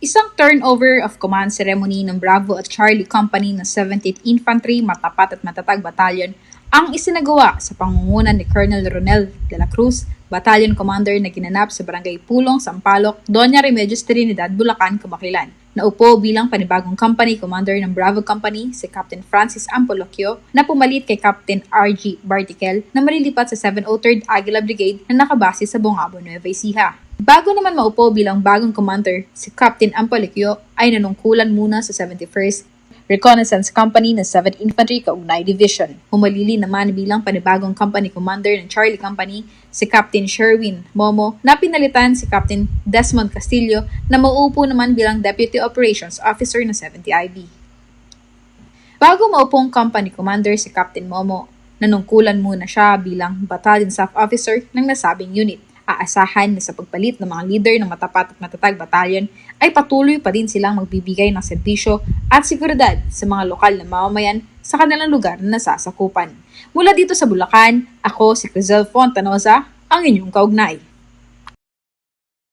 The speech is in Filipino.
Isang turnover of command ceremony ng Bravo at Charlie Company ng 17th Infantry Matapat at Matatag Battalion ang isinagawa sa pangunguna ni Colonel Ronel de la Cruz, Battalion Commander na ginanap sa Barangay Pulong, Sampaloc, Doña Remedios Trinidad, Bulacan, Kamakailan. Naupo bilang panibagong company commander ng Bravo Company si Captain Francis Ampolocchio na pumalit kay Captain R.G. Bartikel na malilipat sa 703rd Aguila Brigade na nakabase sa Bongabo, Nueva Ecija. Bago naman maupo bilang bagong commander, si Captain Ampolocchio ay nanungkulan muna sa 71st Reconnaissance Company ng 7th Infantry Kaugnay Division. Humalili naman bilang panibagong company commander ng Charlie Company si Captain Sherwin Momo na pinalitan si Captain Desmond Castillo na mauupo naman bilang Deputy Operations Officer ng 70 IB. Bago maupong company commander si Captain Momo, nanungkulan muna siya bilang Battalion Staff Officer ng nasabing unit. Aasahan na sa pagpalit ng mga leader ng Matapat at Matatag Battalion ay patuloy pa din silang magbibigay ng serbisyo at seguridad sa mga lokal na mamamayan sa kanilang lugar na nasasakupan. Mula dito sa Bulacan, ako si Crizel Fontanoza, ang inyong kaugnay.